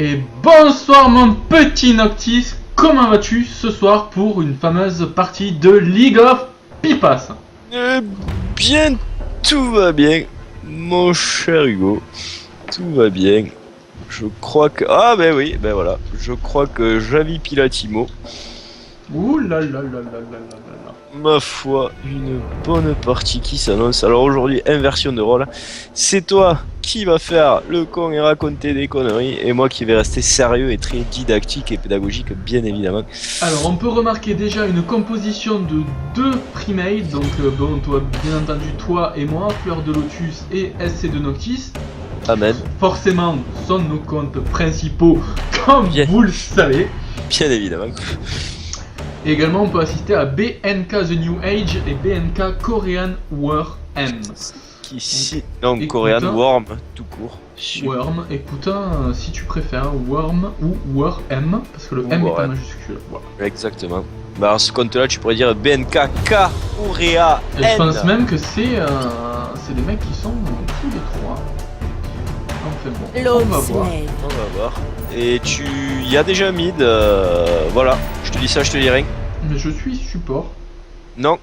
Et bonsoir mon petit Noctis, comment vas-tu ce soir pour une fameuse partie de League of Pipas? Bien, tout va bien, mon cher Hugo, tout va bien. Je crois que... Ah ben oui, ben voilà, je crois que Javi Pilatimo, Ouh là là là là là là là là. ma foi, une bonne partie qui s'annonce. Alors aujourd'hui, inversion de rôle, c'est toi qui va faire le con et raconter des conneries, et moi qui vais rester sérieux et très didactique et pédagogique, bien évidemment. Alors on peut remarquer déjà une composition de deux primates, donc bon, toi, bien entendu toi et moi, Fleur de Lotus et SC de Noctis. Amen, Forcément sont nos comptes principaux, comme Bien. vous le savez. bien évidemment. Et également on peut assister à BNK The New Age et BNK Korean War M. Qui ici, donc Écoute, Korean hein. Worm, tout court. Worm, écoute, si tu préfères, Worm ou War M, parce que le Ou M est War en M. majuscule. Voilà. Exactement. Bah alors ce compte là tu pourrais dire BNK Korea Et je N. pense même que c'est des mecs qui sont tous les trois. Enfin bon, on va voir. On va voir. Et tu... Il y a déjà un mid, voilà. Je te dis ça, je te dis rien. Mais je suis support. Non.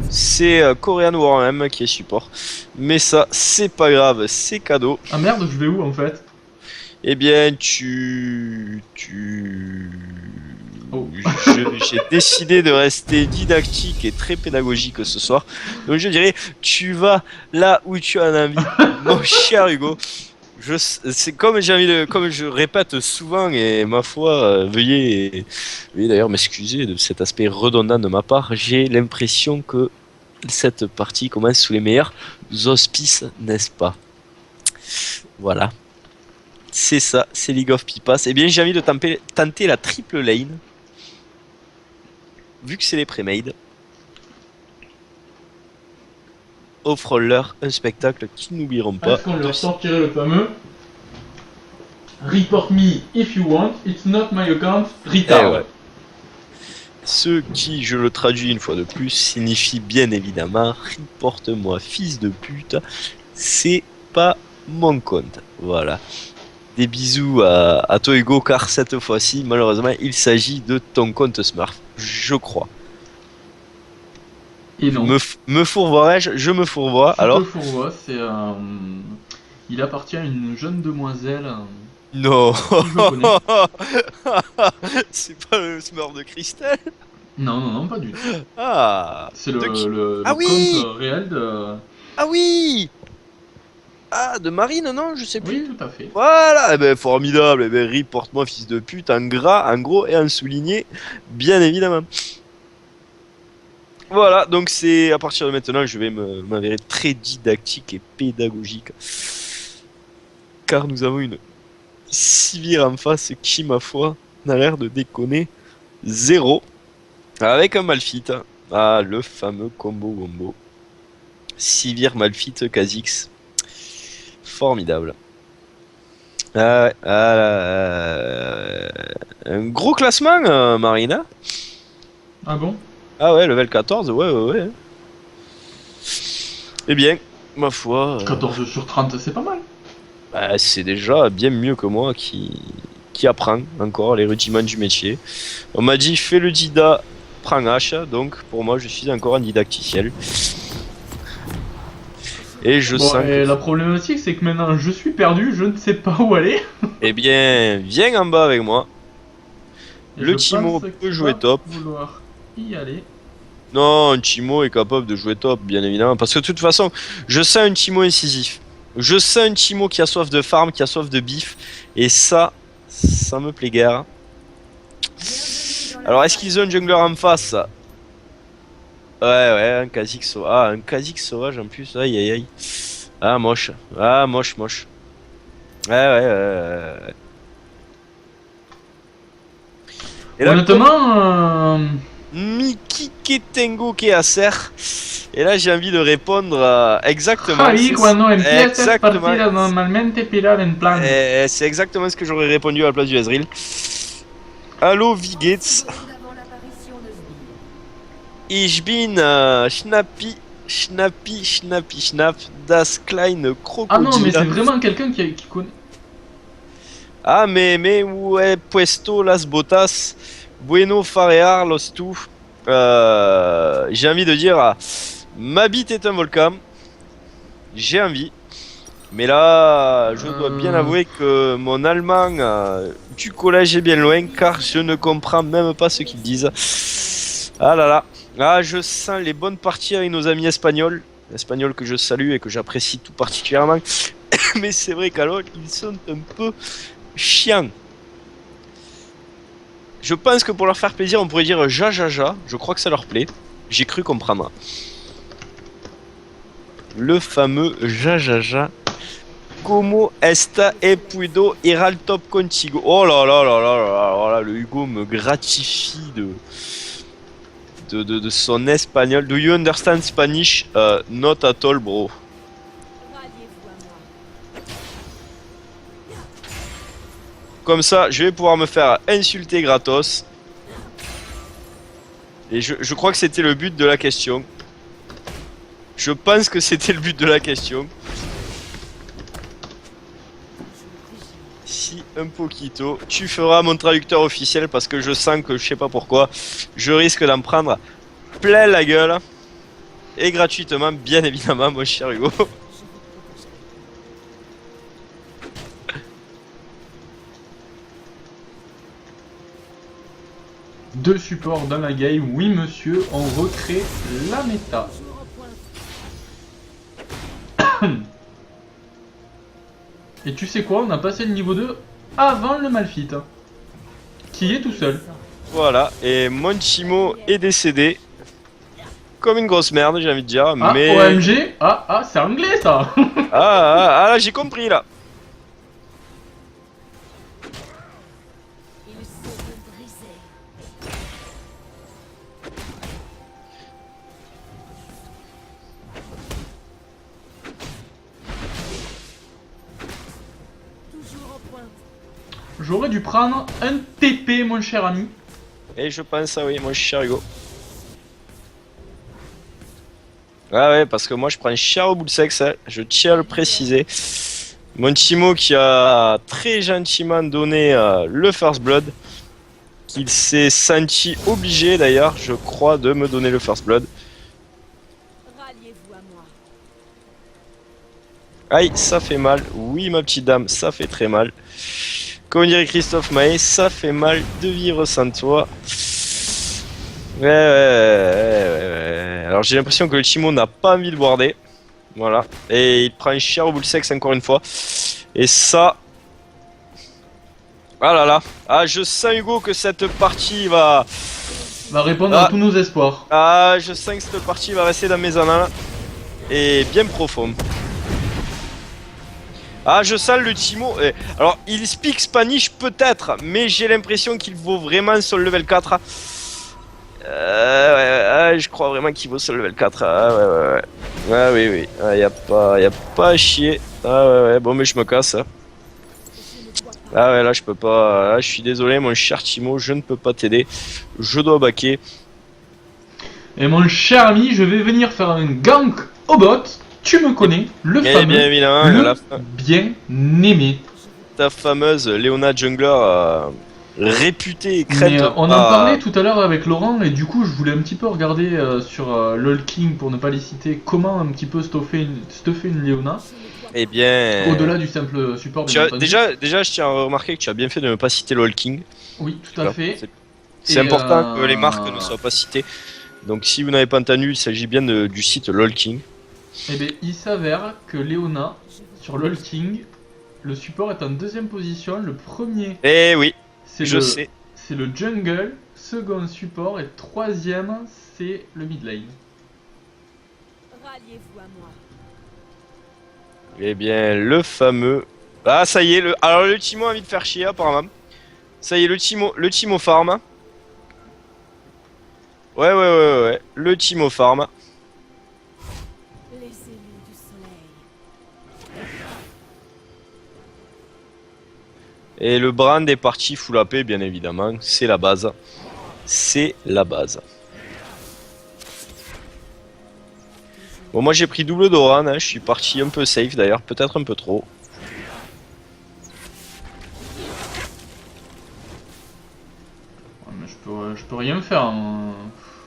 C'est Korean War M qui est support. Mais ça, c'est pas grave, c'est cadeau. Ah merde, je vais où en fait? Eh bien, Oh. J'ai décidé de rester didactique et très pédagogique ce soir. Donc je dirais, tu vas là où tu as envie, mon cher Hugo. C'est comme j'ai envie de, comme je répète souvent et ma foi, veuillez d'ailleurs m'excuser de cet aspect redondant de ma part. J'ai l'impression que cette partie commence sous les meilleurs auspices, n'est-ce pas? Voilà. C'est ça, c'est League of Pipas. Eh bien, j'ai envie de tenter la triple lane. Vu que c'est les pré-made. Offre-leur un spectacle qu'ils n'oublieront pas. Est-ce qu'on leur sortirait le fameux Report me if you want, it's not my account, retard. Eh ouais. Ce qui, je le traduis une fois de plus, signifie bien évidemment reporte-moi fils de pute, c'est pas mon compte. Voilà. Des bisous à toi Hugo, car cette fois-ci, malheureusement, il s'agit de ton compte Smurf, je crois. Et non. Me fourvoierai-je? Je me fourvoie, alors? Je te fourvoie, c'est il appartient à une jeune demoiselle. Non. Je connais. C'est pas le Smurf de Christelle? Non, non, non, pas du tout. Ah. C'est De qui? le Ah oui. compte réel de... Ah oui. Ah, de Marine, non, je sais plus. Oui, tout à fait. Voilà, eh ben, formidable, eh ben, Rip, porte-moi fils de pute, en gras, en gros et en souligné, bien évidemment. Voilà, donc c'est à partir de maintenant, je vais m'avérer très didactique et pédagogique. Car nous avons une Sivir en face qui, ma foi, n'a l'air de déconner zéro. Avec un Malphite. Ah, le fameux combo wombo. Sivir, Malphite, Kha'Zix. Formidable. Ah ouais, un gros classement, Marina. Ah bon? Ah ouais, level 14, ouais. Eh bien, ma foi, 14 sur 30, c'est pas mal. bah, c'est déjà bien mieux que moi qui apprend encore les rudiments du métier. On m'a dit, fais le dida, prends H, donc pour moi, je suis encore un didacticiel. Et je Bon, sens et que... la problématique, c'est que maintenant, je suis perdu, je ne sais pas où aller. Eh bien, viens en bas avec moi. Et Le je Timo pense peut qu'il jouer va top. vouloir y aller. Non, un Timo est capable de jouer top, bien évidemment. Parce que de toute façon, je sens un Timo incisif. Je sens un Timo qui a soif de farm, qui a soif de bif. Et ça me plaît guère. Alors, est-ce qu'ils ont un jungler en face? Ouais, un Kha'Zix sauvage. Ah, un Kha'Zix sauvage en plus. Aïe, aïe, aïe. Ah, moche. Ah, moche. Ouais. Et là, Honnêtement, Miki Ketengo Keaser. Et là, j'ai envie de répondre exactement. ahí cuando empiezas Exactement. partidas normalmente pilar en plan. C'est exactement ce que j'aurais répondu à la place du Ezreal. Allo Vigates. Ich bin Schnapp, das kleine Ah non, mais Krokodil. c'est vraiment quelqu'un qui connaît. Ah, mais où est puesto las botas? Bueno farear los tu. J'ai envie de dire, ma bite est un volcan. J'ai envie. Mais là, je dois bien avouer que mon allemand du collège est bien loin, car je ne comprends même pas ce qu'ils disent. Ah là là. Ah, je sens les bonnes parties avec nos amis espagnols. Espagnols que je salue et que j'apprécie tout particulièrement. Mais c'est vrai qu'alors, ils sont un peu chiants. Je pense que pour leur faire plaisir, on pourrait dire ja ja ja. Je crois que ça leur plaît. J'ai cru comprendre. Le fameux ja ja ja. Como esta e puedo ir al top contigo. Oh là là là là là là, le Hugo me gratifie de son espagnol. Do you understand Spanish? Not at all, bro. Comme ça, je vais pouvoir me faire insulter gratos. Et je crois que c'était le but de la question. Je pense que c'était le but de la question. Si un poquito, tu feras mon traducteur officiel parce que je sens que je sais pas pourquoi, je risque d'en prendre plein la gueule. Et gratuitement, bien évidemment, mon cher Hugo. Deux supports dans la game, oui monsieur, on recrée la méta. Et tu sais quoi, on a passé le niveau 2 avant le Malphite, qui est tout seul. Voilà, et mon Chimo est décédé. Comme une grosse merde, j'ai envie de dire, Ah, mais... OMG, ah, c'est anglais ça. Ah, j'ai compris là. J'aurais dû prendre un TP, mon cher ami. Et je pense, ah oui, mon cher Hugo. Ah ouais, parce que moi je prends un cher au bout de sexe, hein, je tiens à le préciser. Mon Timo qui a très gentiment donné le First Blood. Qu'il s'est senti obligé d'ailleurs, je crois, de me donner le First Blood. Aïe, ça fait mal. Oui, ma petite dame, ça fait très mal. Comme dirait Christophe Maé, ça fait mal de vivre sans toi. Ouais. Alors j'ai l'impression que le Timo n'a pas envie de boarder. Voilà. Et il prend un cher au bout de sexe encore une fois. Et ça... Ah là là. Ah, je sens Hugo que cette partie va... Va répondre à tous nos espoirs. Ah, je sens que cette partie va rester dans mes annales. Et bien profonde. Ah, je sens le Timo. Alors, il speak Spanish peut-être, mais j'ai l'impression qu'il vaut vraiment son level 4. Je crois vraiment qu'il vaut son level 4. Ouais. Ah oui. Y a pas à chier. Ah ouais. Bon, mais je me casse. Ah ouais, là je peux pas. Là, je suis désolé, mon cher Timo, je ne peux pas t'aider. Je dois baquer. Et mon cher ami, je vais venir faire un gank au bot. Tu me connais, le fameux, bien évidemment, le bien aimé. Ta fameuse Léona Jungler réputée et crête. Mais, on en parlait tout à l'heure avec Laurent et du coup je voulais un petit peu regarder sur LOL King pour ne pas les citer comment un petit peu stuffer une Léona. Eh bien... Au-delà du simple support. Déjà, je tiens à remarquer que tu as bien fait de ne pas citer LOL King. Oui, tout à fait. C'est important que les marques ne soient pas citées. Donc si vous n'avez pas entendu, il s'agit bien du site LOL King. Eh bien, il s'avère que Léona, sur LOL King, le support est en deuxième position. Le premier, eh oui, je sais. C'est le jungle, second support et troisième, c'est le mid lane. Ralliez-vous à moi. Eh bien, le fameux... Ah, ça y est, alors le Timo a envie de faire chier apparemment. Ça y est, le Timo farm. Ouais. Le Timo farm. Les élus du soleil. Et le brand est parti full AP, bien évidemment. C'est la base. C'est la base. Bon, moi j'ai pris double Doran, hein. Je suis parti un peu safe d'ailleurs, peut-être un peu trop. peux rien faire. Hein.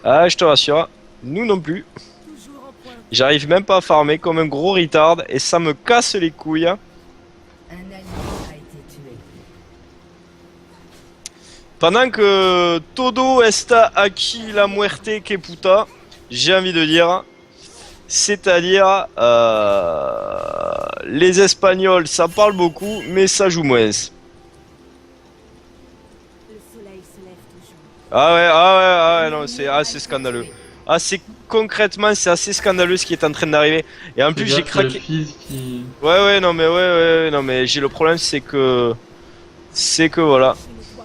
Ah, je te rassure, nous non plus. Toujours en point. J'arrive même pas à farmer comme un gros retard et ça me casse les couilles. Un allié a été tué. Pendant que todo está aquí la muerte que puta, j'ai envie de dire, c'est-à-dire les Espagnols ça parle beaucoup mais ça joue moins. Le soleil se lève toujours. Ah ouais, non, c'est assez scandaleux. Ah, c'est concrètement, c'est assez scandaleux ce qui est en train d'arriver. Et en plus, j'ai Regarde, c'est le craqué. fils qui... Ouais, non, mais non, mais j'ai le problème, c'est que voilà. Je ne dois pas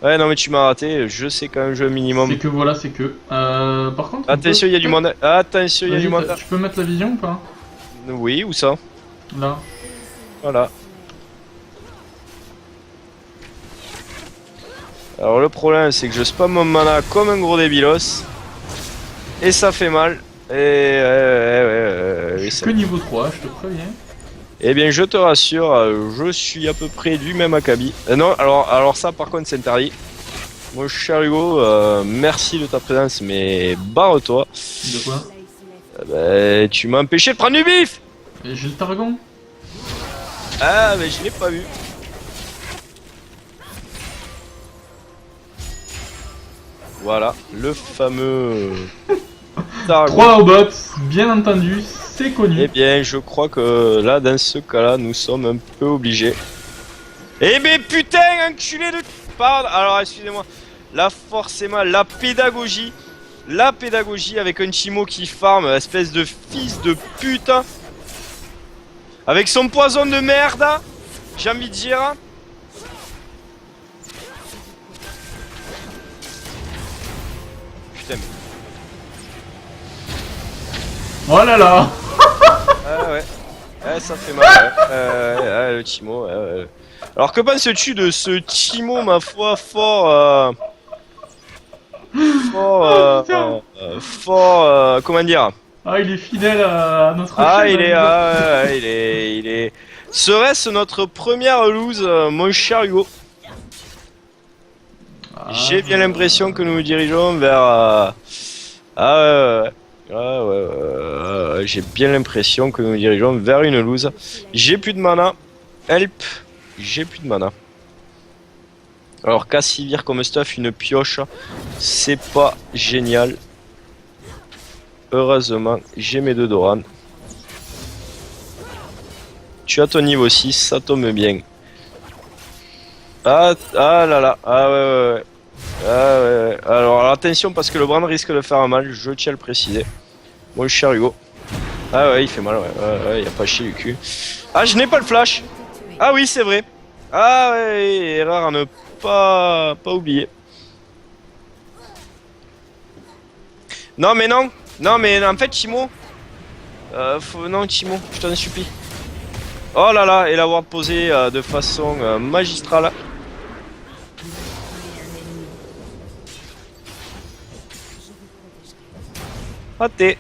faillir. Ouais, non, mais tu m'as raté. Je sais quand même jouer un minimum. C'est que voilà, c'est que... par contre... on Attention, peut- il y a du monde. Attention, il y a du Vas-y, monde. tu peux mettre la vision ou pas? Oui, où ça? Là. Voilà. Alors le problème, c'est que je spam mon mana comme un gros débilos. Et ça fait mal. Et Je oui, suis ça... que niveau 3, je te préviens. Eh bien, je te rassure, je suis à peu près du même acabit. Non, alors ça, par contre, c'est interdit. Mon cher Hugo, merci de ta présence, mais barre-toi. De quoi? Le soleil se lève. Tu m'as empêché de prendre du bif. Et j'ai le targon. Ah, mais je l'ai pas vu. Voilà, le fameux... Targon. 3 robots, bien entendu, c'est connu. Eh bien, je crois que là, dans ce cas-là, nous sommes un peu obligés. Eh ben putain, enculé de... Pardon, alors excusez-moi. Là, forcément, la pédagogie avec un Timo qui farm, espèce de fils de pute. Avec son poison de merde, j'ai envie de dire. Putain, mais... Oh là là. Ah ouais. Ouais, ça fait mal, ouais. Le Timo, ouais. Alors que penses-tu de ce Timo, ma foi, fort... Oh, putain. comment dire? Ah, il est fidèle à notre Ah, chaîne, il hein. est... Serait-ce notre première lose, mon cher Hugo? Ah, J'ai bien l'impression que nous nous dirigeons vers... J'ai bien l'impression que nous nous dirigeons vers une lose. J'ai plus de mana. Help. J'ai plus de mana. Alors Cassivir comme stuff, une pioche, c'est pas génial. Heureusement, j'ai mes 2 Doran. Tu as ton niveau 6, ça tombe bien. Ah là là, ouais. Alors attention parce que le brand risque de faire mal, je tiens à le préciser. Mon cher Hugo. Ah ouais, il fait mal, ouais, y a pas chier du cul. Ah, je n'ai pas le flash. Ah oui, c'est vrai. Ah ouais, erreur à ne pas oublier. Non mais en fait Timo. Non Timo, je t'en supplie. Oh là là, et l'avoir posé de façon magistrale. Raté.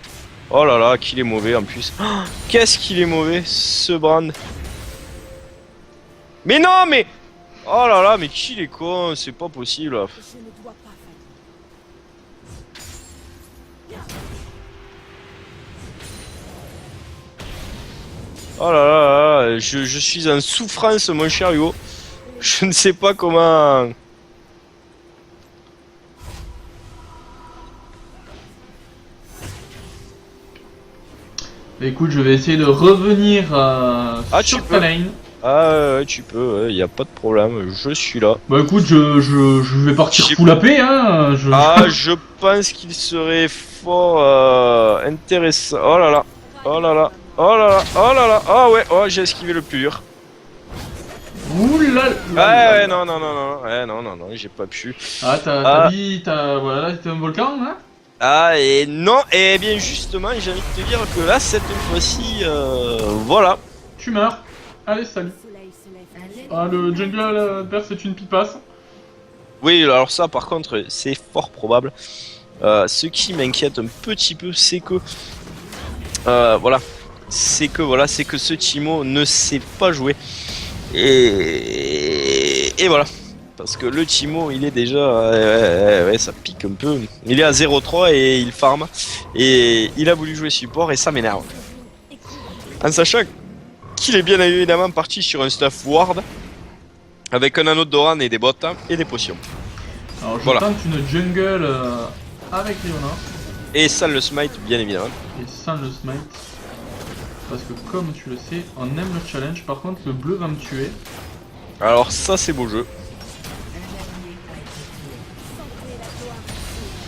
Oh là là, qu'il est mauvais en plus. Oh, qu'est-ce qu'il est mauvais, ce Brand. Mais non, mais... Oh là là, mais qu'il est con, c'est pas possible. Je ne dois pas faillir. Oh là là, je suis en souffrance, mon cher Hugo. Je ne sais pas comment... Écoute, je vais essayer de revenir tu sur peux. ta lane. Ah, tu peux, y a pas de problème, je suis là. Bah écoute, je vais partir J'ai- full AP, hein. Je pense qu'il serait fort intéressant. Oh là là, oh là là, oh là là, oh là là, oh ouais, oh j'ai esquivé le plus dur. Oula. Ouais, non, j'ai pas pu. Ah, t'as dit, voilà, c'était un volcan, hein. Ah, et non, et bien justement, j'ai envie de te dire que là, cette fois-ci, voilà. Tu meurs. Allez, salut. Le soleil se lève toujours. Ah, le jungle père, c'est une pipasse. Oui, alors ça, par contre, c'est fort probable. Ce qui m'inquiète un petit peu, c'est que... voilà. C'est que ce Timo ne sait pas jouer. Et voilà. Parce que le Timo, il est déjà... ouais, ça pique un peu. Il est à 0,3 et il farm. Et il a voulu jouer support et ça m'énerve. En sachant qu'il est bien évidemment parti sur un stuff ward. Avec un anneau de Doran et des bottes et des potions. Alors je Voilà. tente une jungle avec Léonard. Et ça le smite, bien évidemment. Et sans le smite. Parce que comme tu le sais, on aime le challenge. Par contre, le bleu va me tuer. Alors ça, c'est beau jeu.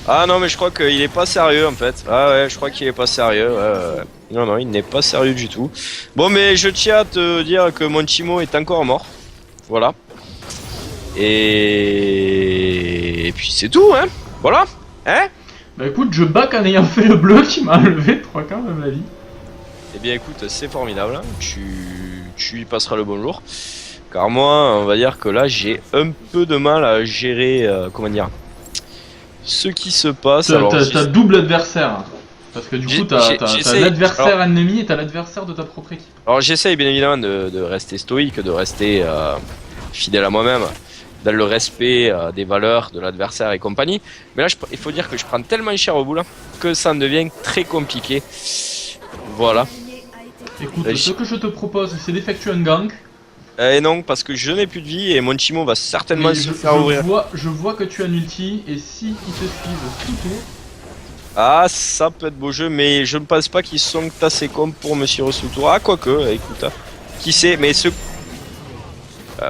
Ah non, mais je crois qu'il est pas sérieux en fait. Ah ouais, je crois qu'il est pas sérieux. Non, non, il n'est pas sérieux du tout. Bon, mais je tiens à te dire que mon Timo est encore mort. Voilà. Et puis c'est tout, hein. Voilà. Hein. Bah écoute, je back en ayant fait le bleu qui m'a enlevé 3 quarts de ma vie. Eh bien écoute, c'est formidable. Hein. Tu y passeras le bonjour. Car moi, on va dire que là, j'ai un peu de mal à gérer, comment dire, ce qui se passe. Alors, T'as double adversaire. Parce que du coup, t'as l'adversaire ennemi et t'as l'adversaire de ta propre équipe. Alors j'essaye bien évidemment de rester stoïque, de rester fidèle à moi-même, dans le respect des valeurs de l'adversaire et compagnie. Mais là, il faut dire que je prends tellement cher au bout là, que ça en devient très compliqué. Voilà. Écoute, ce que je te propose, c'est d'effectuer un gank. Et non, parce que je n'ai plus de vie et mon Timo va certainement Mais se faire ouvrir. Je vois que tu as un ulti, et si ils te suivent tout tour... Ah, ça peut être beau jeu, mais je ne pense pas qu'ils sont assez cons pour me suivre sous tour. Ah, quoique, écoute, hein. Qui sait, mais ce...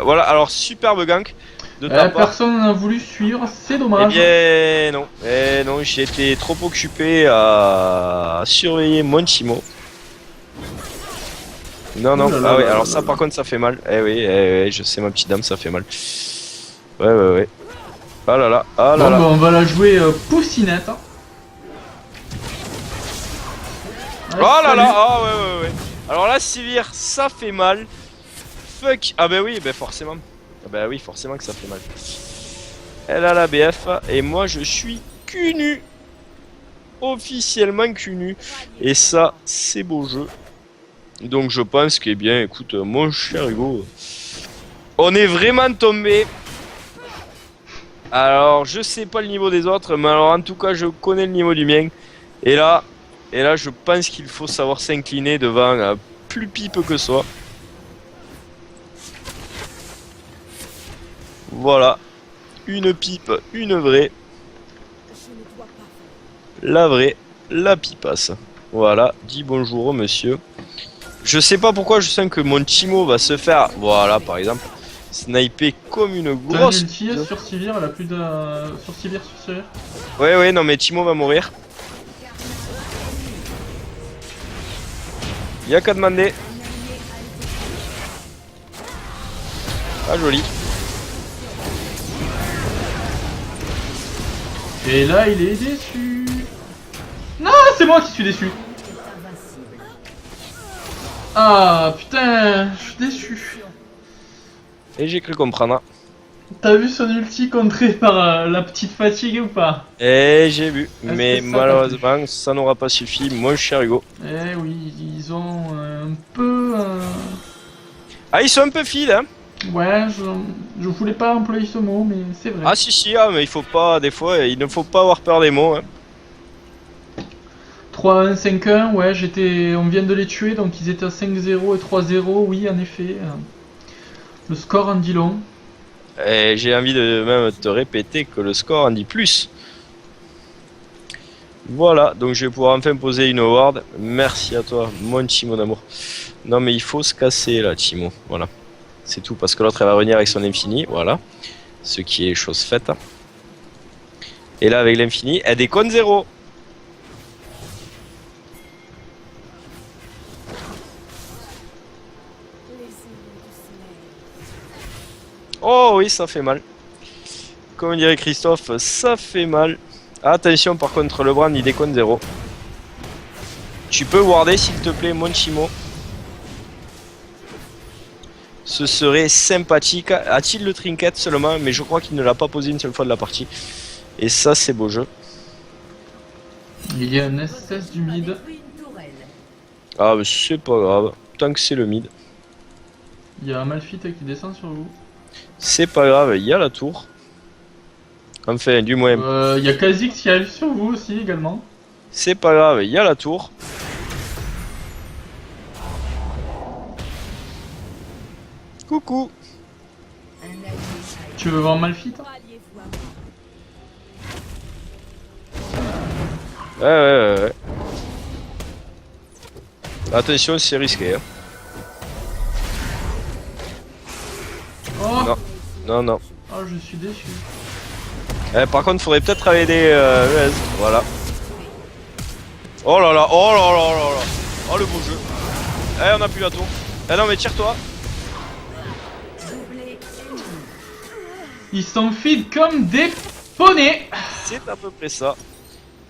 voilà, alors superbe gank de ta part. Personne n'a voulu suivre, c'est dommage. Eh non, j'étais trop occupé à surveiller mon Timo. Non, non, ah oui, alors ça par contre ça fait mal. Eh oui, je sais ma petite dame, ça fait mal. Ouais. Ah là là, ah là là. Bon, bah, on va la jouer poussinette. Oh là là, ah ouais. Alors là, Sivir, ça fait mal. Fuck, ah bah oui, bah forcément. Ah bah oui, forcément que ça fait mal. Elle a la BF et moi je suis cul nu. Officiellement cul nu. Et ça, c'est beau jeu. Donc je pense que, eh bien, écoute, mon cher Hugo, on est vraiment tombé. Alors, je sais pas le niveau des autres, mais alors en tout cas, je connais le niveau du mien. Et là, je pense qu'il faut savoir s'incliner devant plus pipe que soi. Voilà, une pipe, une vraie. Je ne dois pas. La vraie, la pipasse. Voilà, dis bonjour monsieur. Je sais pas pourquoi je sens que mon Timo va se faire, voilà par exemple, sniper comme une T'as grosse... une ulti sur Sivir, elle a plus de... Sur Sivir. Ouais, non mais Timo va mourir. Y'a qu'à demander. Ah joli. Et là, il est déçu. Non, c'est moi qui suis déçu. Ah putain, je suis déçu. Et j'ai cru comprendre. T'as vu son ulti contré par la petite fatigue ou pas? Et j'ai vu. Est-ce Mais que ça malheureusement, ça n'aura pas suffi, mon cher Hugo. Eh oui, ils ont un peu... Ah, ils sont un peu fils, hein. Ouais, je voulais pas employer ce mot, mais c'est vrai. Ah si, ah, mais il faut pas, des fois, il ne faut pas avoir peur des mots, hein. 3-1, 5-1, ouais, on vient de les tuer, donc ils étaient à 5-0 et 3-0, oui, en effet. Le score en dit long. Et j'ai envie de même te répéter que le score en dit plus. Voilà, donc je vais pouvoir enfin poser une award. Merci à toi, mon Timo d'amour. Non mais il faut se casser là, Timo. Voilà. C'est tout, parce que l'autre elle va revenir avec son infini. Voilà. Ce qui est chose faite. Et là avec l'infini, elle déconne 0. Oh oui, ça fait mal. Comme dirait Christophe, ça fait mal. Attention, par contre, le Brand il déconne 0. Tu peux warder s'il te plaît, mon Timo. Ce serait sympathique. A-t-il le trinket seulement? Mais je crois qu'il ne l'a pas posé une seule fois de la partie. Et ça, c'est beau jeu. Il y a un SS du mid. Ah, mais c'est pas grave. Tant que c'est le mid. Il y a un Malphite qui descend sur vous. C'est pas grave, il y a la tour. Enfin, du moins, Il y a Kha'Zix qui arrive sur vous aussi également. c'est pas grave, il y a la tour. Coucou. Un allié a été Tu veux voir Malphite? Ralliez-vous à moi. Ouais. Attention, c'est risqué. Hein. Oh, Non. oh, je suis déçu. Par contre, faudrait peut-être aider ES. Voilà. Oh là là. Oh le beau jeu. On a plus la tour. Non mais tire-toi. doublé ennemi. Ils s'enfilent comme des poneys. C'est à peu près ça.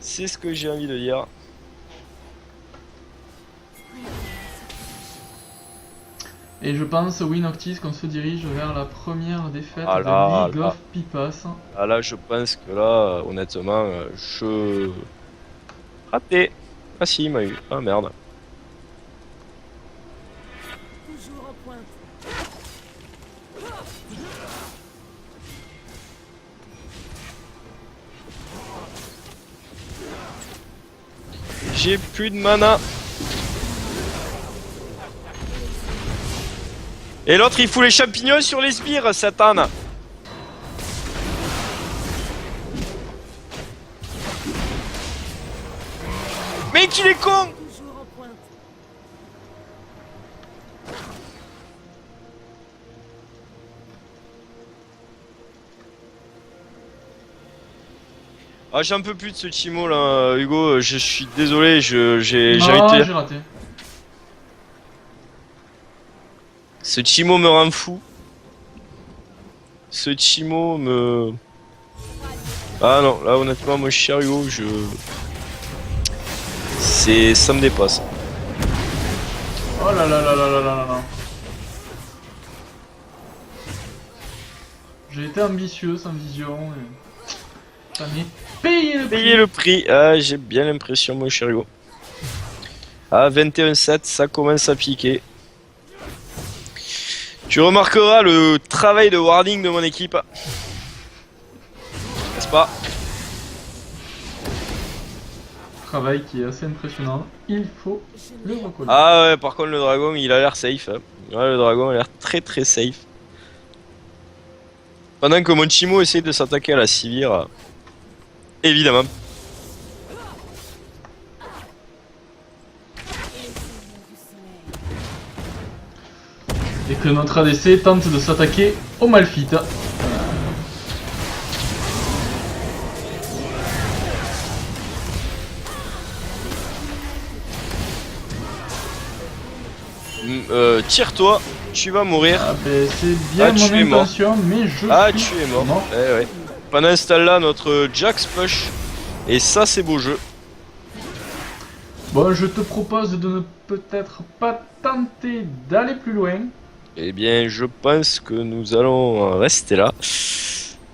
C'est ce que j'ai envie de dire. Et je pense, oui Noctis, qu'on se dirige vers la première défaite Ah de là League là. of Pipas. Ah là, je pense que là, honnêtement, je... Raté. Ah si, il m'a eu. Ah merde. Toujours en pointe. J'ai plus de mana. Et l'autre, il fout les champignons sur les sbires, Satan. Mais qu'il est con! Toujours en pointe. Ah, j'en peux plus de ce Timo là, Hugo. Je suis désolé, j'ai Ah, envie de te j'ai dire. raté. Ce Timo me rend fou. Ce Timo me. Ah non, là honnêtement, mon cher Hugo, ça me dépasse. Oh là là là là là là là là. J'ai été ambitieux sans vision et... Ça m'est payé le prix. Payer le prix. Ah, j'ai bien l'impression, mon cher Hugo. Ah, 21-7, ça commence à piquer. Tu remarqueras le travail de warding de mon équipe. N'est-ce pas? Travail qui est assez impressionnant. Il faut le reconnaître. Ah ouais, par contre, le dragon, il a l'air safe. Hein. Ouais, le dragon a l'air très très safe. Pendant que mon Timo essaye de s'attaquer à la Sivir. Évidemment. Et que notre ADC tente de s'attaquer au Malphite. Tire-toi, tu vas mourir. Ah ben, c'est bien Ah, tu es mon mort. intention, mais je Ah, suis tu es mort. Ouais. Pendant ce temps-là, notre Jax push. Et ça, c'est beau jeu. Bon, je te propose de ne peut-être pas tenter d'aller plus loin. Eh bien, je pense que nous allons rester là.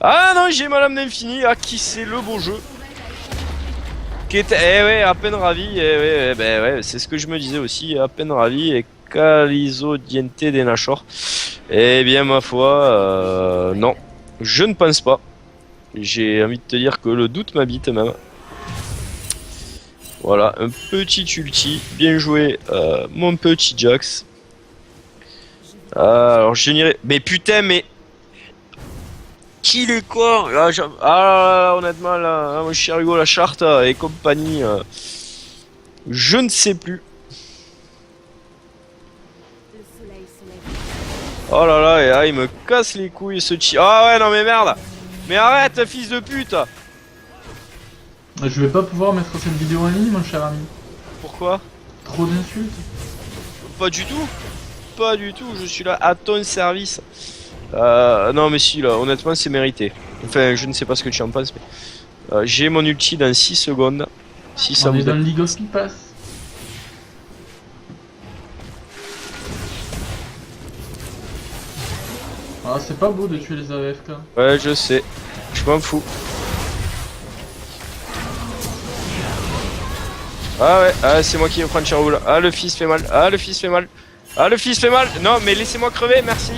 Ah non, j'ai ma lame d'infini. Ah, qui c'est le beau jeu. Qui était, à peine ravi. C'est ce que je me disais aussi. À peine ravi. Et Calizo Diente des Nashor. Eh bien, ma foi, non. Je ne pense pas. J'ai envie de te dire que le doute m'habite même. Voilà, un petit ulti. Bien joué, mon petit Jax. Alors, je n'irai. Mais putain, mais. Qu'il est quoi là, là, honnêtement, là, mon cher Hugo, la charte et compagnie. Je ne sais plus. Le soleil se lève. Oh là là, et là, il me casse les couilles ce chi. Ah ouais, non mais merde. Mais arrête, fils de pute. Je vais pas pouvoir mettre cette vidéo en ligne, mon cher ami. Pourquoi? Trop d'insultes. Pas du tout. Pas du tout, je suis là à ton service. Non mais si, là, honnêtement, c'est mérité. Enfin, je ne sais pas ce que tu en penses, mais... j'ai mon ulti dans 6 secondes. Si ça On vous est dans donne... League of Pipas. Ah, c'est pas beau de tuer les AFK. Ouais, je sais. Je m'en fous. Ah ouais, ah, c'est moi qui vais prendre Cherboul. Ah, le fils fait mal. Ah, le fils fait mal. Ah, le fils fait mal. Non, mais laissez-moi crever, merci.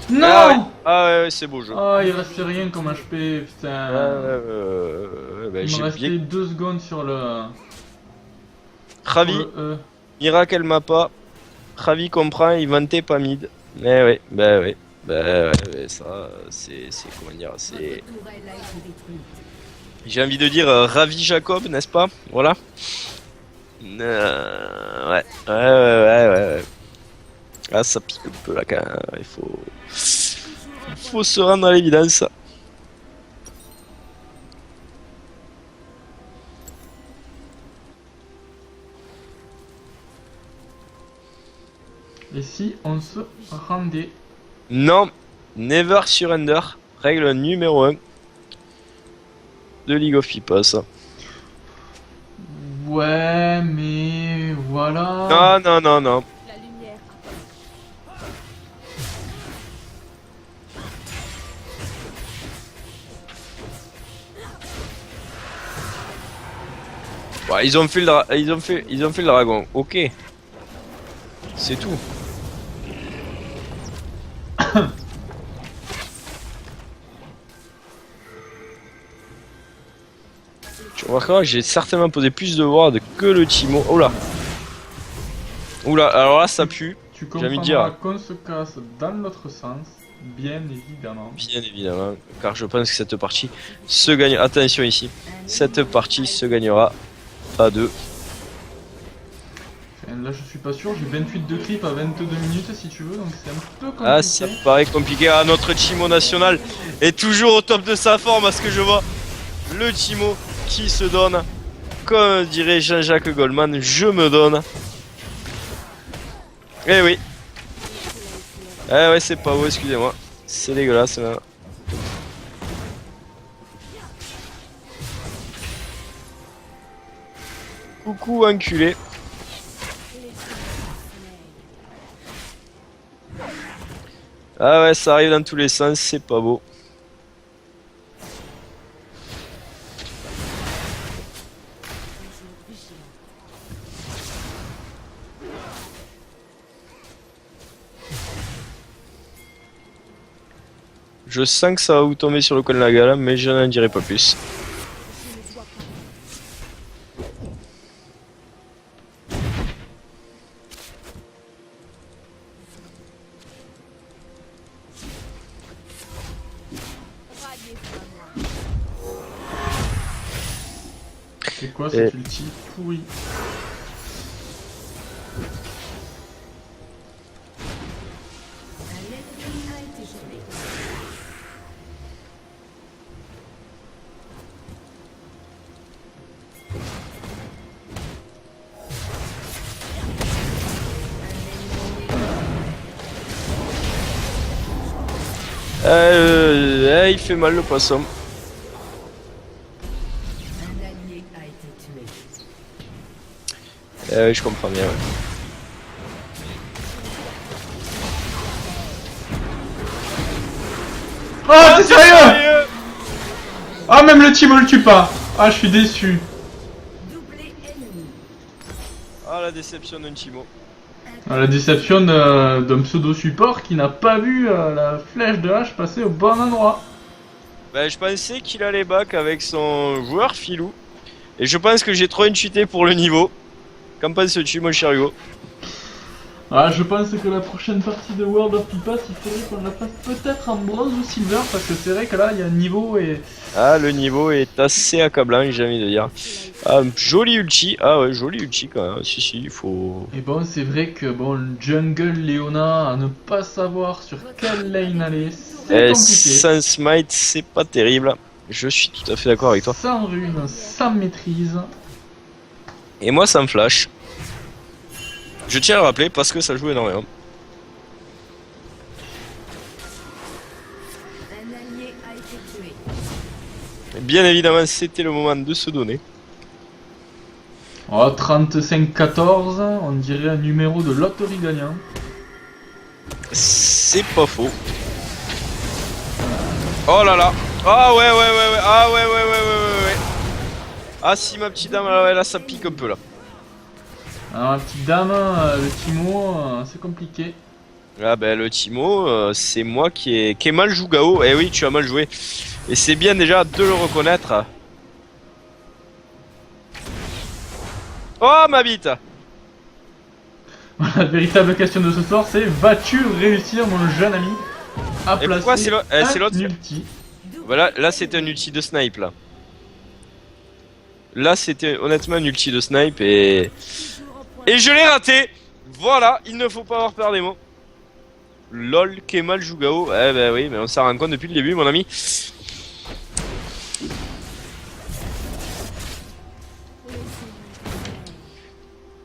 Non Ah ouais. Ah ouais, ouais, c'est beau jeu. Ah, il restait rien comme HP, putain. Bah, Il j'ai me restait bien. 2 secondes sur le... Ravi, sur le E. Miracle elle m'a pas. Ravi comprend, inventé pas mid. Mais ouais, bah ouais. Bah ouais, ouais, ça, c'est comment dire, c'est... Votre tourelle a été détruite. J'ai envie de dire Ravi Jacob, n'est-ce pas? Voilà. Ouais, ouais. Ah, ça pique un peu là quand même. Il faut se rendre à l'évidence. Et si on se rendait? Non, never surrender. Règle numéro 1 de League of People, ça. Ouais, mais voilà. Non. La lumière apparaît. Ouais, ils ont fait le dragon. Ok. C'est tout. Tu remarqueras que j'ai certainement posé plus de ward que le Timo. Oula. Oula, alors là ça pue. Tu J'ai envie de dire. comprendras qu'on se casse dans l'autre sens, bien évidemment. Bien évidemment, car je pense que cette partie se gagne. Attention ici, cette partie se gagnera à 2. Enfin, là, je suis pas sûr, j'ai 28 de creep à 22 minutes si tu veux, donc c'est un peu compliqué. Ah, ça paraît compliqué. Ah, notre Timo national est toujours au top de sa forme à ce que je vois. Le Timo qui se donne, comme dirait Jean-Jacques Goldman, je me donne. Eh oui. Eh ouais, c'est pas beau, excusez-moi. C'est dégueulasse là. Coucou enculé. Ah ouais, ça arrive dans tous les sens, c'est pas beau. Je sens que ça va vous tomber sur le coin de la gueule, mais je n'en dirai pas plus. Je ne vois pas. Ralliez sur moi. C'est quoi cet ulti pourri? Un ennemi a été gelé. Il fait mal le poisson. Un allié a été tué. Oui, je comprends bien. Ouais. Ah, t'es sérieux? Ah, même le Timo le tue pas. Ah, je suis déçu. Doublé ennemi. Ah, la déception d'un Timo. Ah, la déception d'un pseudo-support qui n'a pas vu la flèche de hache passer au bon endroit. Ben, je pensais qu'il allait back avec son joueur filou. Et je pense que j'ai trop intuité pour le niveau. Qu'en penses-tu, mon cher Hugo? Ah, je pense que la prochaine partie de World of Pipas, il faudrait qu'on la fasse peut-être en bronze ou silver, parce que c'est vrai que là, il y a un niveau et... Ah, le niveau est assez accablant, j'ai envie de dire. Ah, joli ulti. Ah ouais, joli ulti quand même. Si, il faut... Et bon, c'est vrai que bon, le jungle Léona, à ne pas savoir sur quelle lane aller, c'est compliqué. Sans smite, c'est pas terrible. Je suis tout à fait d'accord avec toi. Sans rune, sans maîtrise. Et moi, ça me flash. Je tiens à le rappeler parce que ça joue énormément. Un allié a été tué. Bien évidemment, c'était le moment de se donner. Oh, 35-14, on dirait un numéro de loterie gagnant. C'est pas faux. Oh là là. Ah ouais. Ah ouais. Ah si, ma petite dame, là ça pique un peu là. Alors, la petite dame, le Timo, c'est compliqué. Ah ben le Timo, c'est moi qui ai mal joué Gao. Eh oui, tu as mal joué. Et c'est bien déjà de le reconnaître. Oh ma bite! La véritable question de ce soir, c'est vas-tu réussir, mon jeune ami, à Et pourquoi placer c'est l'autre un ulti? Voilà, là c'était un ulti de snipe là. Là c'était honnêtement un ulti de snipe et... Toujours en point. Et je l'ai raté! Voilà, il ne faut pas avoir peur des mots. LOL, Kemal joue Gao. Eh ben oui, mais on s'en rend compte depuis le début mon ami.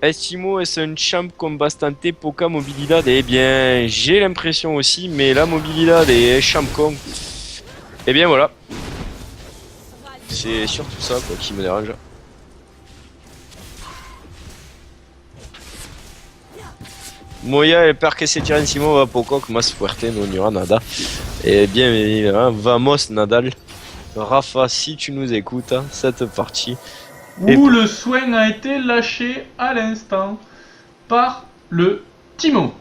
Estimo es un champ con bastante poca mobilidad. Eh bien, j'ai l'impression aussi, mais la mobilidad est champ con. Eh bien voilà, c'est surtout ça quoi, qui me dérange. Moya el perque se tira encima va poco más fuerte, no n'y aura nada. Et bien évidemment, vamos Nadal. Rafa, si tu nous écoutes, hein, cette partie. Où le soin a été lâché à l'instant par le Timo.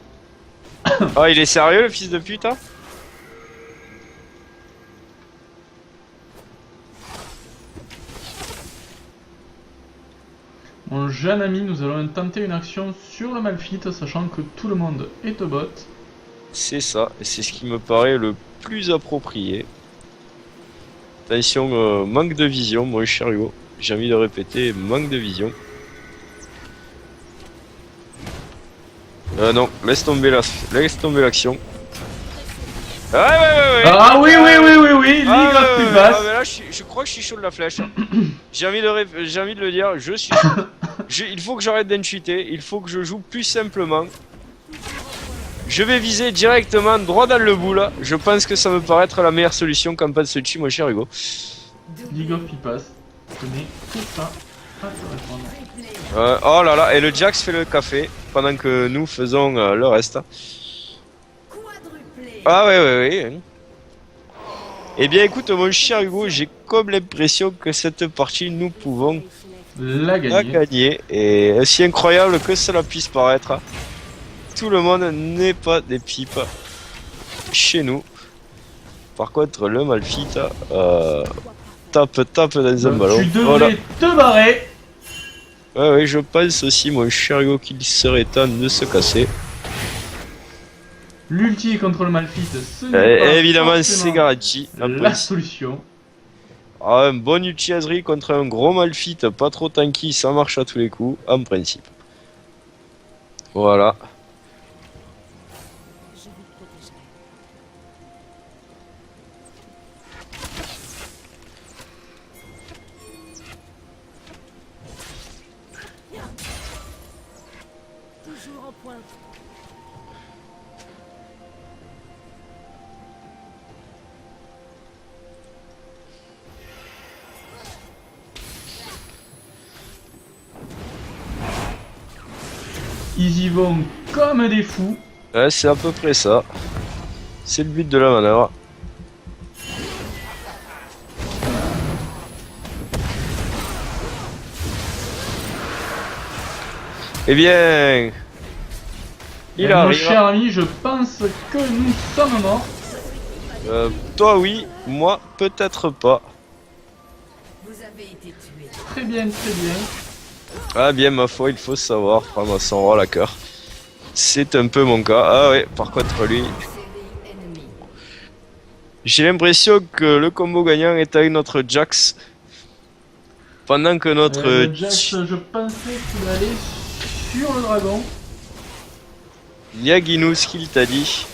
Oh, il est sérieux le fils de pute hein? Mon jeune ami, nous allons tenter une action sur le Malphite, sachant que tout le monde est au bot. C'est ça, et c'est ce qui me paraît le plus approprié. Attention, manque de vision, mon cher Hugo. J'ai envie de répéter, manque de vision. Non, laisse tomber l'action. Ouais. Ah oui, League of mais Pupas. là, je crois que je suis chaud de la flèche. J'ai envie de le dire, je suis chaud. Il faut que j'arrête d'intuiter, il faut que je joue plus simplement. Je vais viser directement droit dans le bout là. Je pense que ça me paraît être la meilleure solution quand pas de ce chi, mon cher Hugo. League of Pupas. Je n'ai que ça à te répondre. Oh là là, et le Jax fait le café pendant que nous faisons le reste. Quadruplé. Ah ouais. Eh bien écoute mon cher Hugo, j'ai comme l'impression que cette partie nous pouvons La la gagner. gagner. Et aussi incroyable que cela puisse paraître, tout le monde n'est pas des pipes chez nous. Par contre le Malphite tape dans un ballon. Tu devrais Voilà. te barrer. Ouais, je pense aussi mon cher Hugo qu'il serait temps de se casser. L'ulti contre le Malphite, ce n'est pas Évidemment c'est forcément garanti. En la principe. solution. Ah, un bon ulti contre un gros Malphite, pas trop tanky, ça marche à tous les coups, en principe. Voilà. Je vous protégerai. Toujours en pointe. Ils y vont comme des fous. Ouais, c'est à peu près ça. C'est le but de la manœuvre. Eh bien, il Mon arrive. cher ami, je pense que nous sommes morts. Toi oui, moi peut-être pas. Vous avez été tué. Très bien. Ah bien ma foi, il faut savoir prendre son rôle à cœur. C'est un peu mon cas. Ah ouais, par contre lui, Série ennemie. j'ai l'impression que le combo gagnant est avec notre Jax. Pendant que notre Le Jax, je pensais qu'il allait sur le dragon. Niaginu, ce qu'il t'a dit.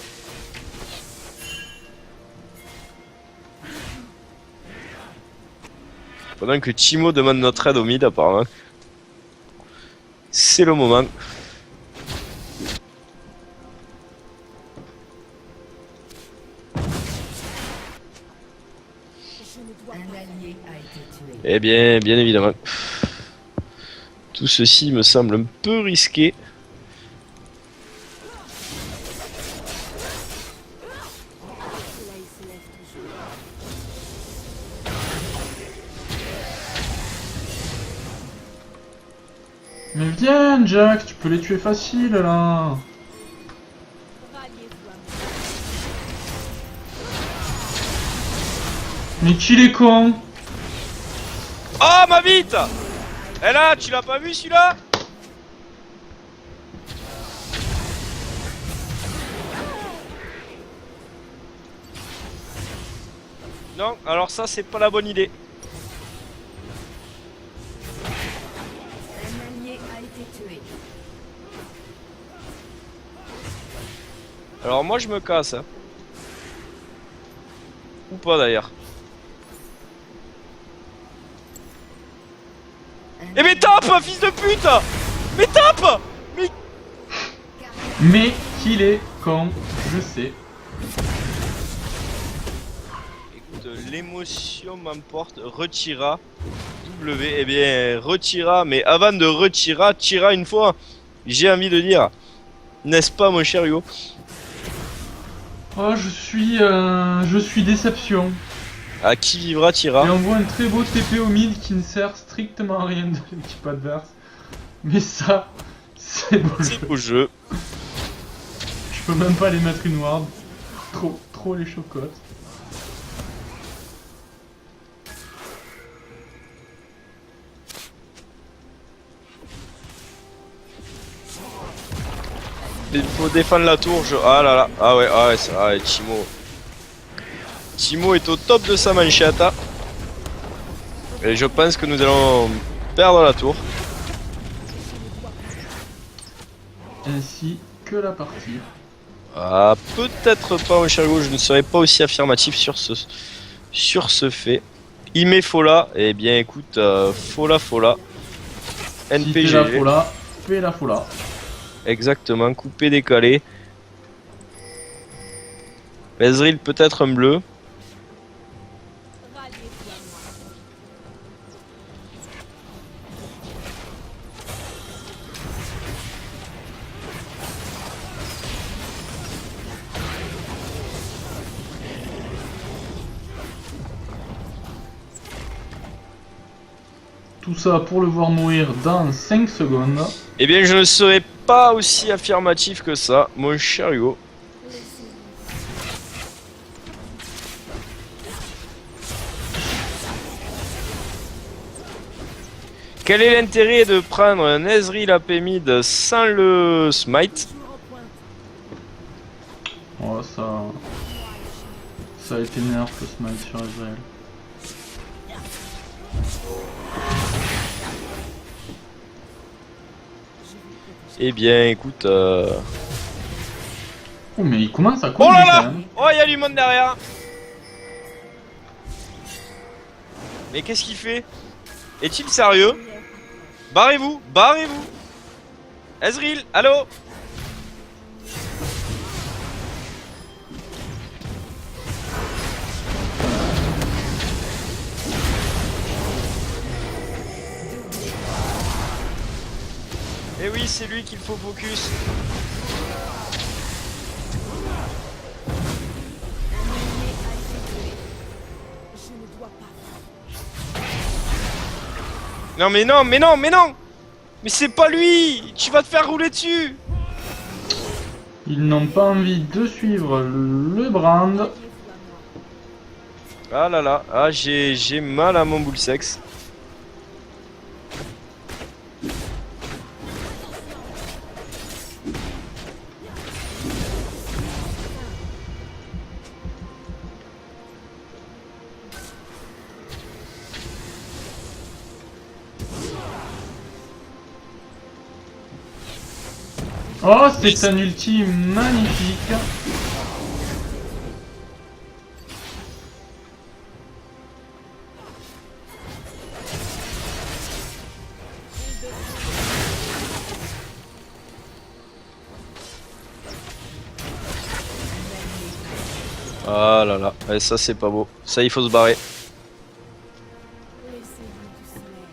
Pendant que Timo demande notre aide au mid apparemment. C'est le moment. Je ne dois Un pas. allié a été tué. Eh bien évidemment. Tout ceci me semble un peu risqué. Soleil se lève toujours. Mais viens, Jax, tu peux les tuer facile là. Ralliez Mais qu'il est con! Oh ma bite! Eh là, tu l'as pas vu celui-là? Non, alors ça c'est pas la bonne idée. Un allié a été tué. Alors moi je me casse. Hein. Ou pas d'ailleurs. Eh mais tape, fils de pute! Mais tape! Mais... Mais qu'il est con, je sais. Écoute, l'émotion m'emporte, retira. W, eh bien, retira, mais avant de retira, tira une fois. J'ai envie de dire. N'est-ce pas mon cher Hugo? Oh, je suis déception. À qui vivra tira. Et on voit un très beau TP au mid qui ne sert strictement à rien de l'équipe adverse. Mais ça, c'est beau jeu. C'est beau jeu. Je peux même pas les mettre une ward. Trop les chocottes. Il faut défendre la tour, ah là là, ah ouais, Timo. Timo est au top de sa manchette. Et je pense que nous allons perdre la tour. Ainsi que la partie. Ah, peut-être pas mon cher Hugo, je ne serai pas aussi affirmatif sur ce fait. Il met Fola, eh bien écoute, Fola. Si fais la fola, fais la fola. Exactement, coupé, décalé. Ezreal peut-être un bleu. Ralliez-vous à moi. Tout ça pour le voir mourir dans 5 secondes. Eh bien je ne serai pas aussi affirmatif que ça, mon cher Hugo. Quel est l'intérêt de prendre un Ezreal AP mid sans le smite? Toujours en pointe. Oh, ça a été nerf le smite sur Ezreal. Eh bien écoute... Oh, mais il commence à Oh courir là quand là! même. Oh, il y a du monde derrière! Mais qu'est-ce qu'il fait? Est-il sérieux? Barrez-vous! Barrez-vous! Ezreal, allô? Eh oui, c'est lui qu'il faut focus. Je ne dois pas. Non mais non! Mais c'est pas lui! Tu vas te faire rouler dessus! Ils n'ont pas envie de suivre le brand. Ralliez-vous à moi. Ah là là, ah j'ai mal à mon boule sexe. Oh, c'est un ulti magnifique. Ah là là, ouais, ça c'est pas beau. Ça il faut se barrer. Laissez-vous du soleil.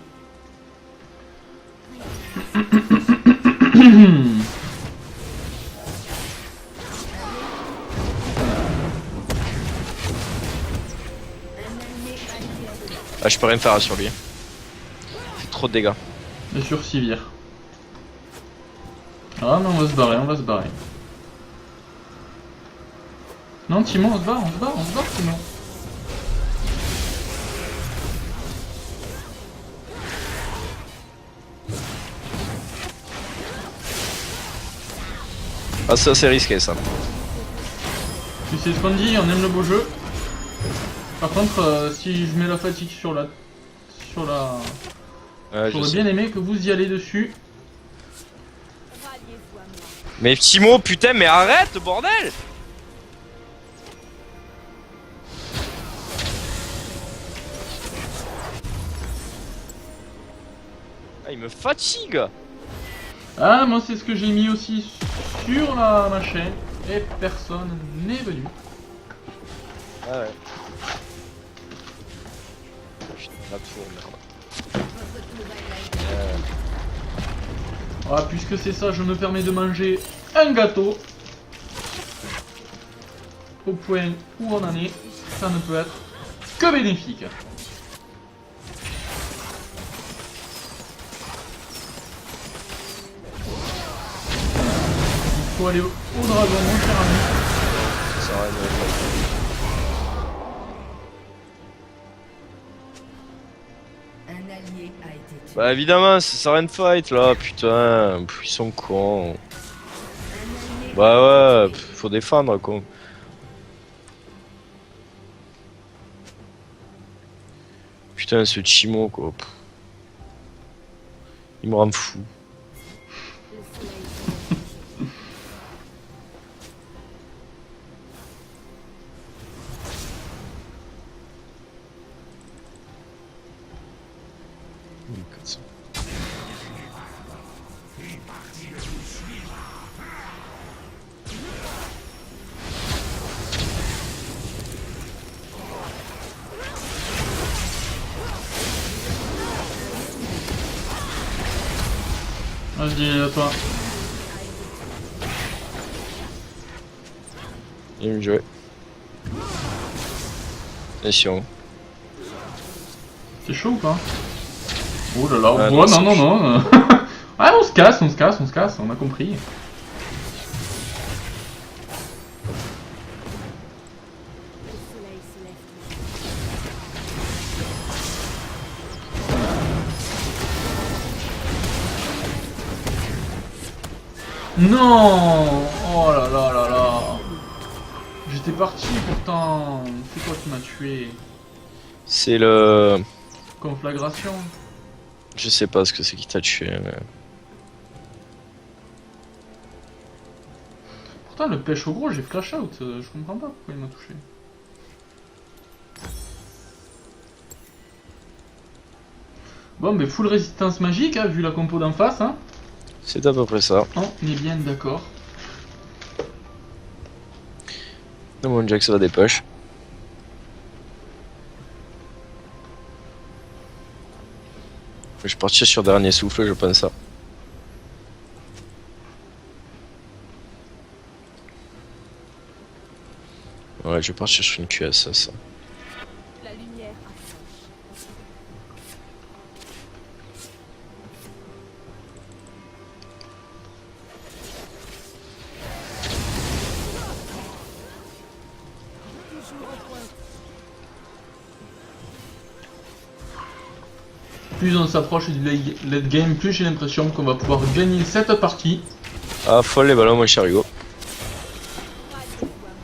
Ah je peux rien faire sur lui. Il fait trop de dégâts. Et sur Sivir. Ah mais on va se barrer, Non Timon, on se barre Timon. Ah ça c'est risqué ça. Tu sais ce qu'on dit, on aime le beau jeu. Par contre, si je mets la fatigue sur la... Ouais, je J'aurais sais. bien aimé que vous y allez dessus. Ralliez-vous à moi. Mais Timo, putain, mais arrête, bordel! Ah, il me fatigue! Ah, moi c'est ce que j'ai mis aussi sur ma chaîne. Et personne n'est venu. Ah ouais. Putain, la tour, merde. Voilà, puisque c'est ça, je me permets de manger un gâteau. Au point où on en est, ça ne peut être que bénéfique. Il faut aller au dragon, mon cher ami. Ça sert à rien de- Un allié a été tué. Bah évidemment, ça sert à rien de fight là, putain, pff, ils sont cons. Un allié Bah ouais, pff, faut défendre quoi. Putain, ce Chimo quoi. Pff. Il me rend fou. Le soleil se lève. Vas-y, à toi. Il me jouait. Attention. C'est chaud ou pas? Oh là là, Ah, oh, non, c'est non, chaud. non. Ah, on se casse, on a compris. Le soleil se lève. Non! Oh là là là là! J'étais parti pourtant. C'est toi qui m'as tué. C'est le... Conflagration. Je sais pas ce que c'est qui t'a tué, mais... Pourtant, le pêche au gros, j'ai flash out. Je comprends pas pourquoi il m'a touché. Bon, mais full résistance magique, hein, vu la compo d'en face. Hein. C'est à peu près ça. On est bien d'accord. Non, mon Jack, ça va des poches. Je vais partir sur dernier souffle, je pense ça. Ouais, je vais partir sur une QS, ça. La lumière approche. Toujours en pointe. Plus on s'approche du late game, plus j'ai l'impression qu'on va pouvoir gagner cette partie. Ah, folle les ballons, mon cher Hugo. Ralliez-vous à moi.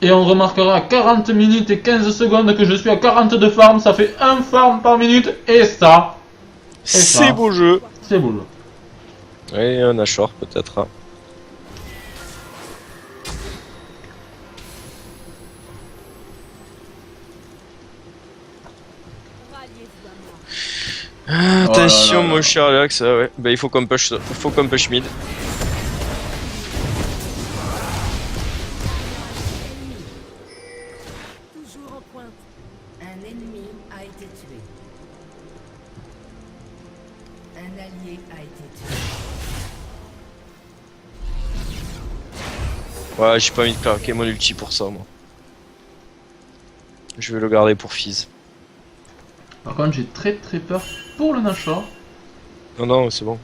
Et on remarquera à 40 minutes et 15 secondes que je suis à 42 farms, ça fait 1 farm par minute, et ça, C'est beau jeu. c'est beau. Oui, un Ashore peut-être. Hein. Ralliez-vous à moi. Ah, Oh attention, là là mon là. cher Alex, ah ouais. Bah, il faut qu'on push mid. Toujours en pointe. Un ennemi a été tué. Un allié a été tué. Ouais, j'ai pas envie de claquer mon ulti pour ça, moi. Je vais le garder pour Fizz. Par contre, j'ai très peur pour le Nashor. Non, non, c'est bon.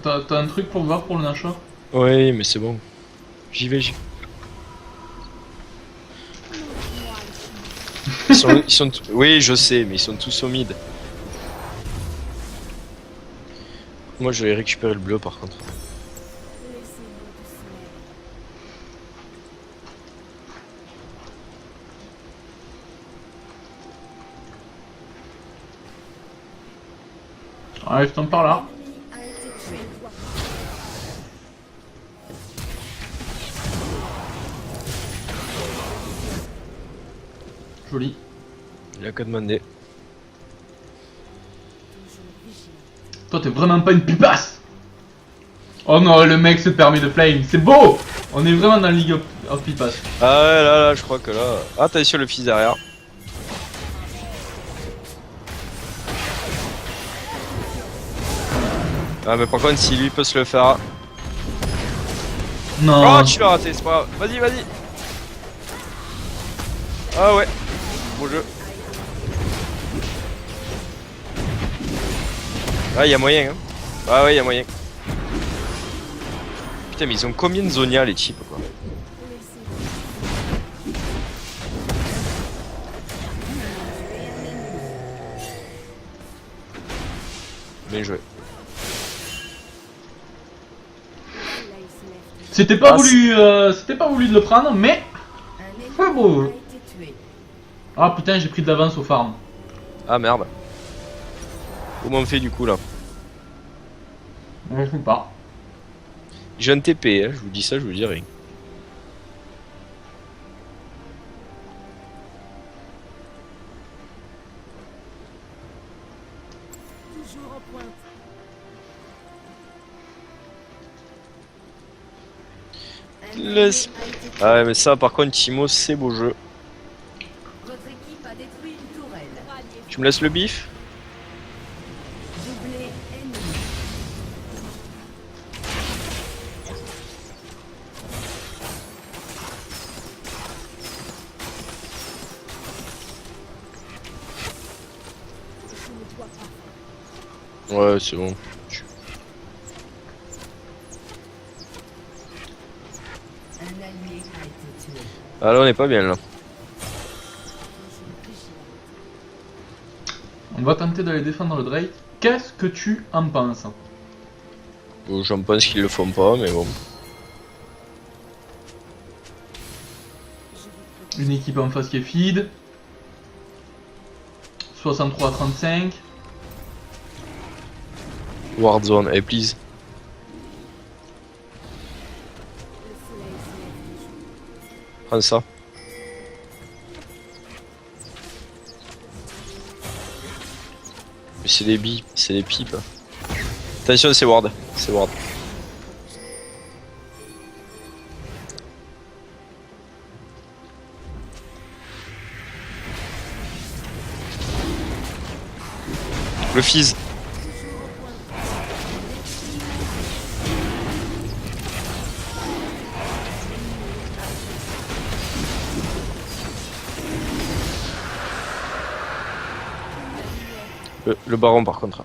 T'as un truc pour voir pour le Nashor? Oui, mais c'est bon. J'y vais, j'y vais. Oui, je sais, mais ils sont tous au mid. Moi je vais récupérer le bleu par contre. Laissez-moi doucement. Allez, je t'en par là. L'ennemi a été tué. Joli. Il a qu'à demander. Toujours vigilant. Toi, t'es vraiment pas une pipasse. Oh non, le mec se permet de flame. C'est beau. On est vraiment dans la League of Pipas. Ah ouais, là, je crois que là... Attention le fils derrière. Ah mais par contre si lui peut se le faire... Non. Oh tu l'as raté, c'est pas grave. Vas-y, vas-y. Ah ouais. Beau jeu. Ah y'a moyen hein. Ah ouais y'a moyen. Putain mais ils ont combien de zonia les types quoi. Bien joué. C'était pas Ah, voulu de le prendre, mais Un ennemi c'est beau. a été tué. Ah putain, j'ai pris de l'avance au farm. Ah merde. Comment on fait du coup là? Je sais pas. J'ai un TP, hein, je vous dis ça, je vous dis rien. Toujours en pointe. Un ennemi Laisse- a été tué. Ah ouais mais ça par contre Timo c'est beau jeu. Votre équipe a détruit une tourelle. Ralliez. Tu me laisses le bif? Doublé ennemi. Je ne dois pas. Ouais c'est bon. Un allié a été tué. Ah là on est pas bien là. Toujours vigilant. On va tenter d'aller défendre le Drake. Qu'est-ce que tu en penses? Bon, j'en pense qu'ils le font pas mais bon. Une équipe en face qui est feed. 63-35. Warzone, hey please. Le soleil se lève toujours. Prends ça. Mais c'est des billes, c'est des pipes. Attention c'est Ward, c'est Ward. Le fizz. Le baron par contre.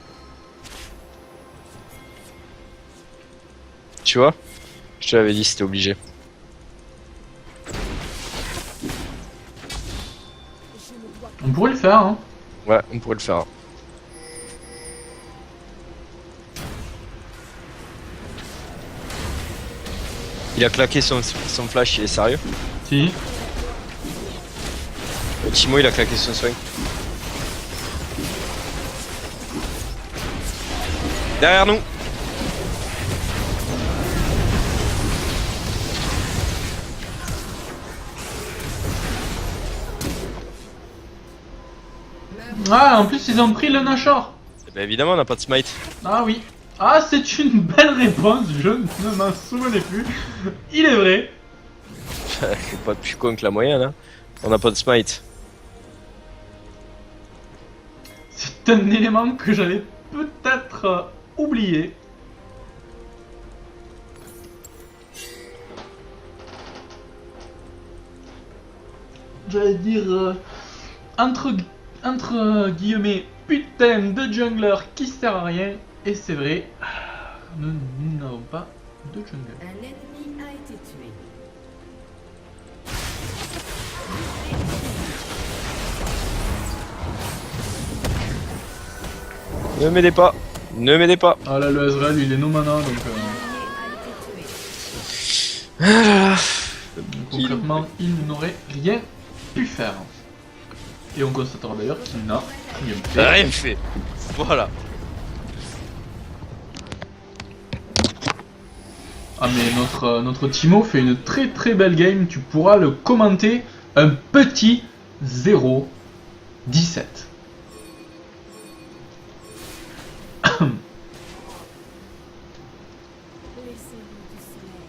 Tu vois? Je te l'avais dit c'était obligé. Je ne dois pas. On pourrait le faire, hein. Ouais, on pourrait le faire. Il a claqué son flash, il est sérieux? Si. Timo il a claqué son soin. Derrière nous. Ah, en plus ils ont pris le Nashor. Eh ben évidemment on n'a pas de smite. Ah oui. Ah, c'est une belle réponse, je ne m'en souvenais plus. Il est vrai. C'est pas plus con que la moyenne hein. On n'a pas de smite. C'est un élément que j'avais peut-être oublié. J'allais dire entre guillemets putain de jungler qui sert à rien, et c'est vrai, nous n'avons pas de jungler. Un ennemi a été tué. Ne m'aidez pas. Ne m'aidez pas. Ah là, le Ezreal, il est no mana, donc Un allié a été tué. concrètement, il n'aurait rien pu faire. Et on constatera d'ailleurs qu'il n'a rien fait. Rien fait. Voilà. Ah mais notre Timo fait une très très belle game, tu pourras le commenter, un petit 0-17. Laissez-nous du soleil.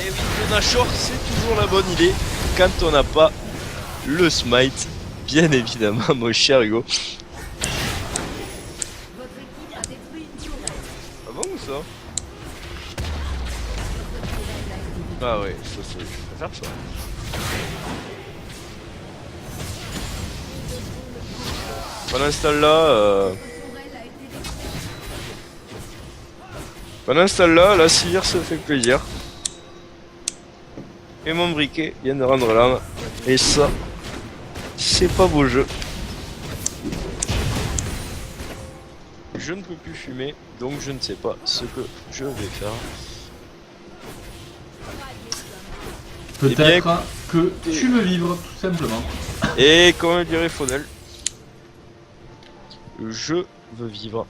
Et oui, le Nashor, c'est toujours la bonne idée quand on n'a pas le smite, bien évidemment, mon cher Hugo. Votre équipe a détruit une tourelle. Ah bon ou ça? Votre tourelle a été détruite. Ah ouais, ça c'est. Je préfère ça. Pendant ce temps-là, Votre tourelle a été détruite. pendant ce temps-là, la cire se fait plaisir. Et mon briquet vient de rendre l'âme. Et ça, c'est pas beau jeu. Je ne peux plus fumer, donc je ne sais pas ce que je vais faire. Peut-être que tu veux vivre, tout simplement. Et comme le dirait Faudel, je veux vivre.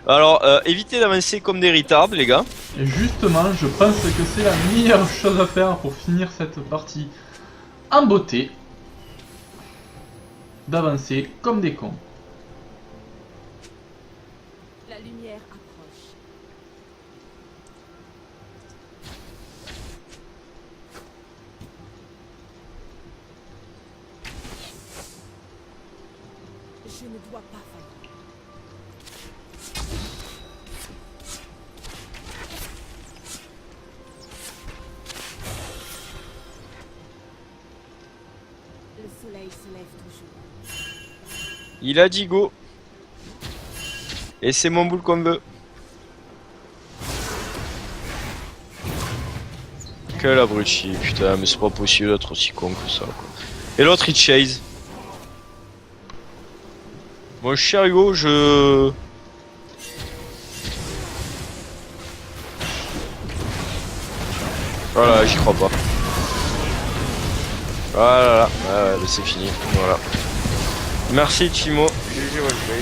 Alors, évitez d'avancer comme des retards, les gars. Et justement, je pense que c'est la meilleure chose à faire pour finir cette partie en beauté. D'avancer comme des cons. La lumière approche. Je ne dois pas faillir. Le soleil se lève toujours. Il a dit go. Et c'est mon boule qu'on veut. Quel abruti, putain, mais c'est pas possible d'être aussi con que ça, quoi. Et l'autre il chase. Mon cher Hugo, je... Voilà, j'y crois pas. Voilà, ouais, c'est fini, voilà. Merci Timo, GG Wallplay.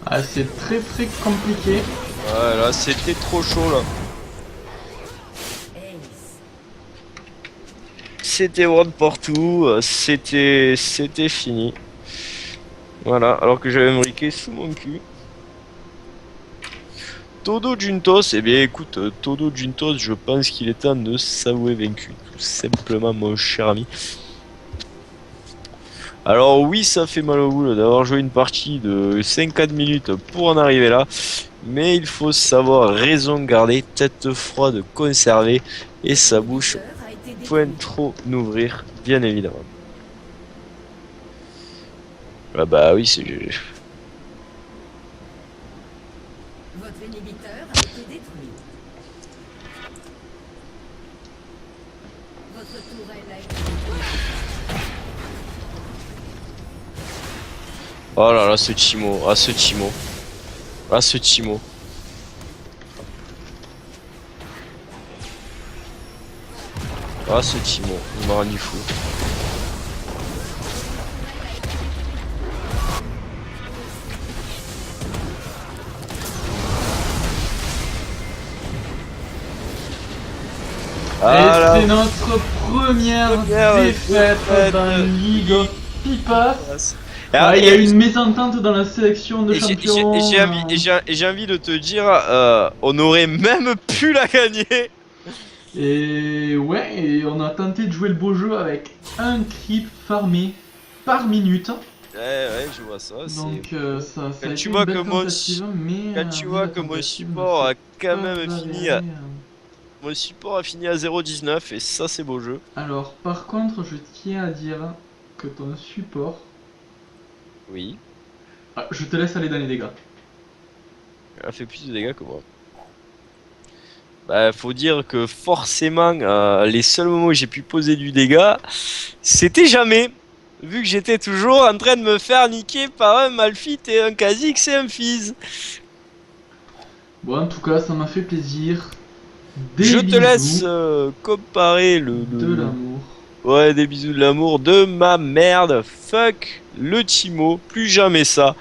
Ah, c'est très très compliqué. Voilà, c'était trop chaud là. Ace. C'était one partout, c'était fini. Voilà, alors que j'avais briqué sous mon cul. Todo Juntos, eh bien écoute, Todo Juntos, je pense qu'il est temps de s'avouer vaincu, tout simplement mon cher ami. Alors oui, ça fait mal au boule d'avoir joué une partie de 50 minutes pour en arriver là, mais il faut savoir raison garder, tête froide conserver et sa bouche Cœur a été détruit. point trop n'ouvrir, bien évidemment. Ah bah oui, c'est... Votre inhibiteur a été détruit. Votre tourelle a été détruite. Oh là là, ce Timo, ah ce Timo. Ah ce Timo. Ah ce Timo, il m'a rendu fou. Ah Et là. c'est notre première Première défaite défaite dans League of Pipas. Ah, Ah, il y a et- une mésentente dans la sélection de et j'ai- champions. j'ai envie de te dire, on aurait même pu la gagner. Et ouais, et on a tenté de jouer le beau jeu avec un creep farmé par minute. Ouais, je vois ça. Donc ça a Quand été tu une vois belle que mon tentative, mais Quand tu mais vois la que mon tentative ne support a s'est quand pas même fini, avérée, mon support a fini à 0,19 et ça c'est beau jeu. Alors par contre, je tiens à dire que ton support... Oui, Ah, je te laisse aller dans les dégâts. elle a fait plus de dégâts que moi. Bah, faut dire que forcément, les seuls moments où j'ai pu poser du dégât, c'était jamais. Vu que j'étais toujours en train de me faire niquer par un Malphite et un Kha'Zix et un Fizz. Bon, en tout cas, ça m'a fait plaisir. Des Je te bisous, laisse comparer de l'amour. Ouais, des bisous de l'amour de ma merde. Fuck le Timo, plus jamais ça.